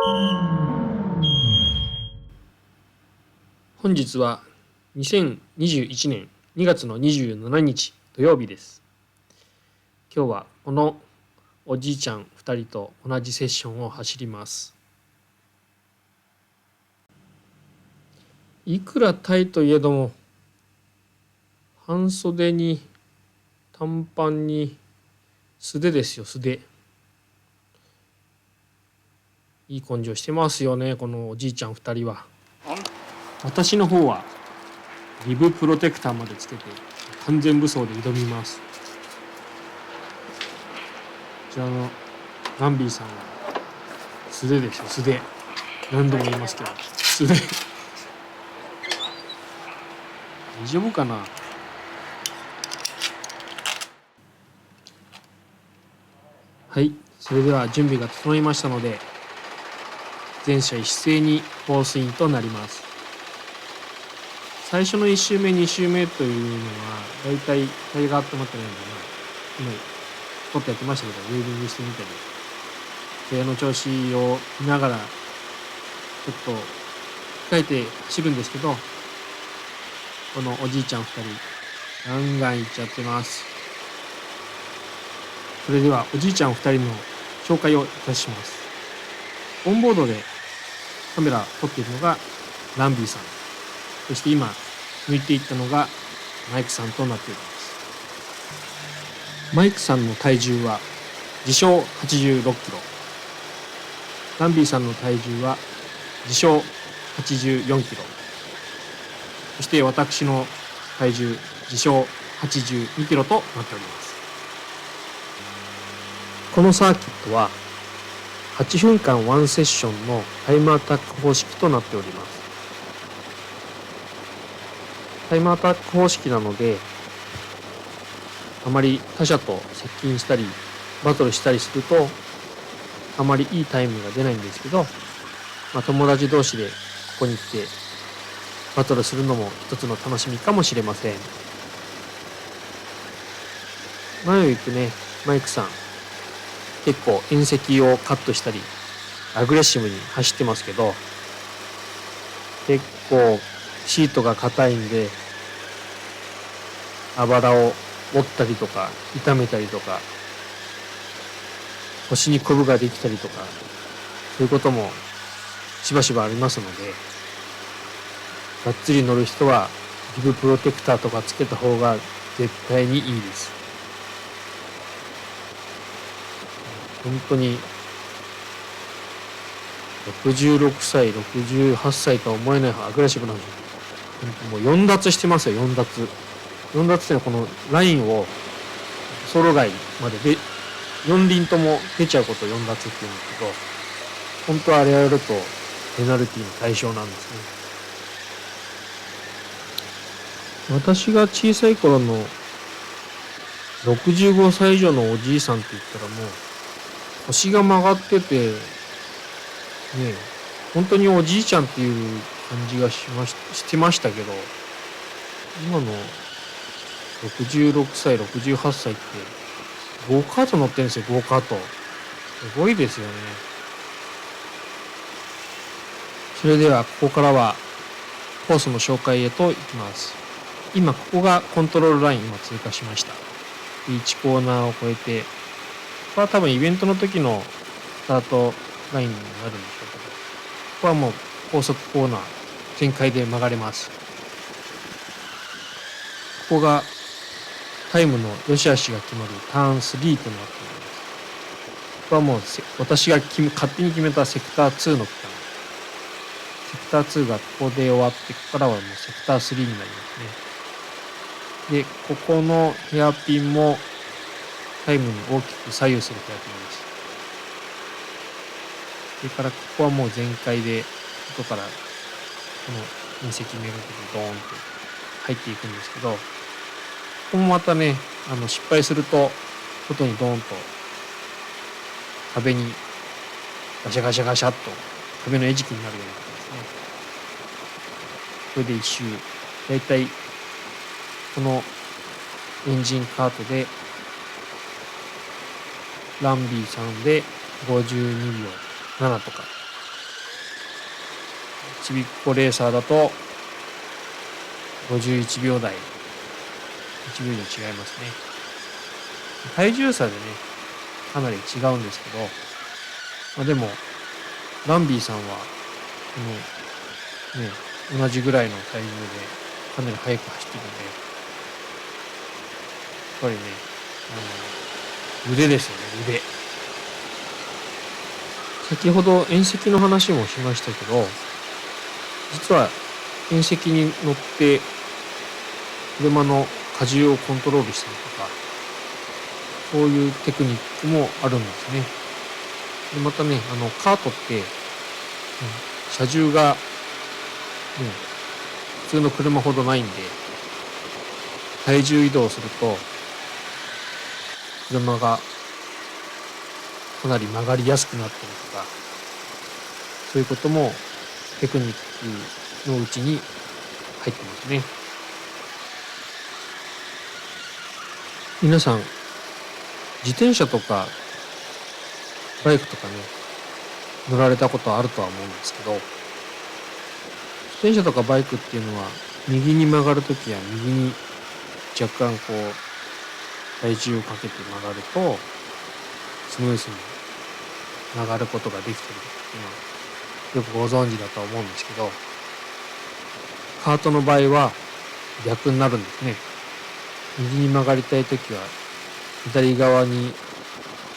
本日は2021年2月の27日土曜日です。今日はこのおじいちゃん2人と同じセッションを走ります。いくらタイといえども、半袖に短パンに素手ですよ、素手。いい根性してますよね、このおじいちゃん2人は。私の方はリブプロテクターまでつけて完全武装で挑みます。こちらのランビーさんは素手ですよ、素手。何度も言いますけど、素手。大丈夫かな。はい、それでは準備が整いましたので、全社一斉にフォースインとなります。最初の1周目2周目というのはだいたいタイが温まってないんで、今ちょっとやってましたけど、ウェービングしてみたりタイヤの調子を見ながらちょっと控えて走るんですけど、このおじいちゃん2人ガンガンいっちゃってます。それではおじいちゃん2人の紹介をいたします。オンボードでカメラを撮っているのがランビーさん、そして今抜いていったのがマイクさんとなっております。マイクさんの体重は自称86キロ、ランビーさんの体重は自称84キロ、そして私の体重自称82キロとなっております。このサーキットは8分間ワンセッションのタイムアタック方式となっております。タイムアタック方式なので、あまり他者と接近したりバトルしたりするとあまりいいタイムが出ないんですけど、友達同士でここに来てバトルするのも一つの楽しみかもしれません。前を行くね、マイクさん結構縁石をカットしたりアグレッシブに走ってますけど、結構シートが硬いんであばらを折ったりとか痛めたりとか腰にコブができたりとか、そういうこともしばしばありますので、がっつり乗る人はリブプロテクターとかつけた方が絶対にいいです。本当に66歳68歳とは思えないアグレッシブなんです。もう4脱してますよ。4脱っていうのはこのラインを走路外までで4輪とも出ちゃうことを4脱っていうんですけど、本当はあれやるとペナルティの対象なんですね。私が小さい頃の65歳以上のおじいさんって言ったらもう腰が曲がっててね、本当におじいちゃんっていう感じがしてましたけど、今の66歳68歳ってゴーカート乗ってるんですよ。ゴーカートすごいですよね。それではここからはコースの紹介へと行きます。今ここがコントロールライン今通過しました。1コーナーを越えて、ここは多分イベントの時のスタートラインになるんでしょうけど、ここはもう高速コーナー全開で曲がれます。ここがタイムの良し悪しが決まるターン3となっております。ここはもう私が勝手に決めたセクター2の区間。セクター2がここで終わって、ここからはもうセクター3になりますね。で、ここのヘアピンもタイムに大きく左右するヘアピンです。それからここはもう全開で外からこの隕石めがけてドーンと入っていくんですけど、ここもまたね、失敗すると外にドーンと壁にガシャガシャガシャっと壁の餌食になるような形ですね。これで一周だいたいこのエンジンカートでランビーさんで52秒7とかちびっこレーサーだと51秒台、1秒以上違いますね。体重差でねかなり違うんですけど、でもランビーさんはこのね同じぐらいの体重でかなり速く走ってるんで、やっぱりね腕ですよね、腕。先ほど縁石の話もしましたけど、実は縁石に乗って車の荷重をコントロールしたりとか、そういうテクニックもあるんですね。でまたねカートって、車重が、普通の車ほどないんで、体重移動すると車がかなり曲がりやすくなったりとか、そういうこともテクニックのうちに入ってますね。皆さん自転車とかバイクとかね乗られたことあるとは思うんですけど、自転車とかバイクっていうのは右に曲がるときや右に若干こう体重をかけて曲がるとスムーズに曲がることができたりとかっていうのはよくご存知だと思うんですけど、カートの場合は逆になるんですね。右に曲がりたいときは左側に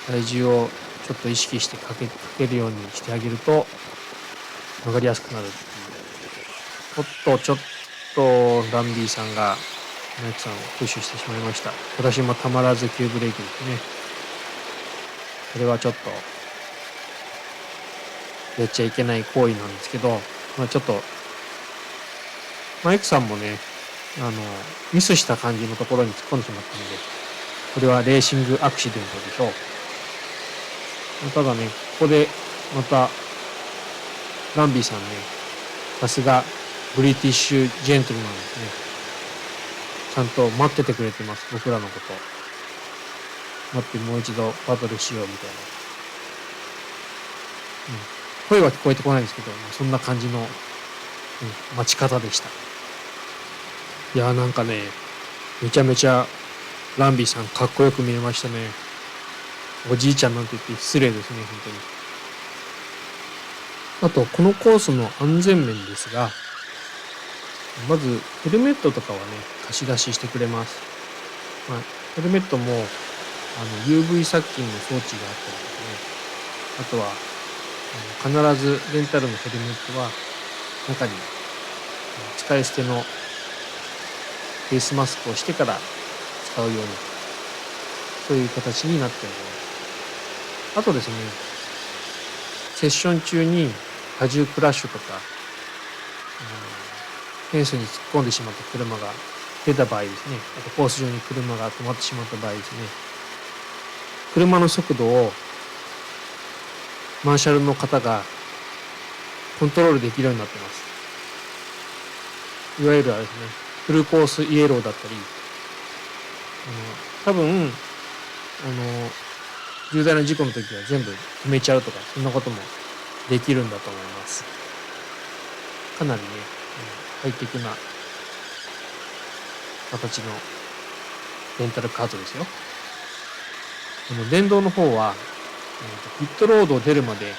体重をちょっと意識してかけるようにしてあげると曲がりやすくなるっていう。ちょっとランビーさんがマイクさんをプッシュしてしまいました。私もたまらず急ブレーキですね。これはちょっとやっちゃいけない行為なんですけど、ちょっとマイクさんもねミスした感じのところに突っ込んでしまったので、これはレーシングアクシデントでしょう。ただね、ここでまたランビーさんね、さすがブリティッシュジェントルマンですね。ちゃんと待っててくれてます、僕らのこと。待って、もう一度バトルしようみたいな。声は聞こえてこないんですけど、そんな感じの、待ち方でした。いやーなんかね、めちゃめちゃランビーさんかっこよく見えましたね。おじいちゃんなんて言って失礼ですね、本当に。あと、このコースの安全面ですが、まずヘルメットとかはね、貸し出ししてくれます。ヘルメットもUV 殺菌の装置があったりとかね、あとは必ずレンタルのヘルメットは中に使い捨てのフェイスマスクをしてから使うように、そういう形になっております。あとですね、セッション中に多重クラッシュとか、フェンスに突っ込んでしまった車が出た場合ですね、あとコース上に車が止まってしまった場合ですね、車の速度をマーシャルの方がコントロールできるようになってます。いわゆるあれですね、フルコースイエローだったり、多分重大な事故の時は全部止めちゃうとか、そんなこともできるんだと思います。かなりね、ハイテクな形のレンタルカートですよ。電動の方は、ピットロードを出るまで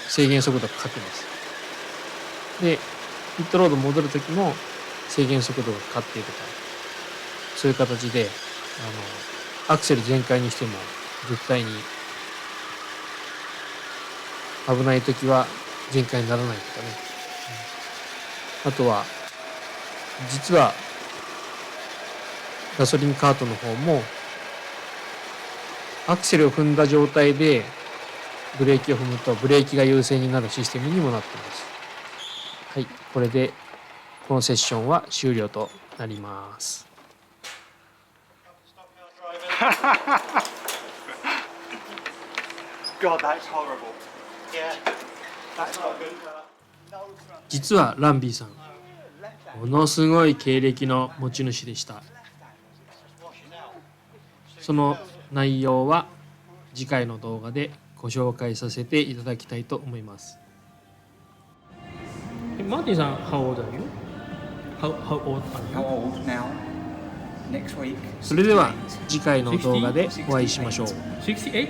制限速度がかかっています。で、ピットロード戻る時も制限速度がかかっているとか、そういう形でアクセル全開にしても絶対に危ない時は全開にならないとかね、あとは実はガソリンカートの方もアクセルを踏んだ状態でブレーキを踏むとブレーキが優先になるシステムにもなっています。はい、これでこのセッションは終了となります。実はランビーさん、ものすごい経歴の持ち主でした。その内容は次回の動画でご紹介させていただきたいと思います。マーティンさん、How old are you? How old How are you? old now? Next week. それでは次回の動画でお会いしましょう。 68?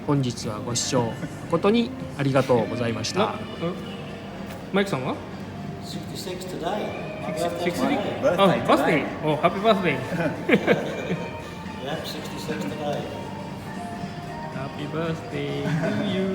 本日はご視聴誠にありがとうございました。マイクさんは66 today. My birthday 66? today. Birthday あ、バースデ today. ー。お、ハッピーバースデー。 Yeah, 66 today. Happy birthday to you.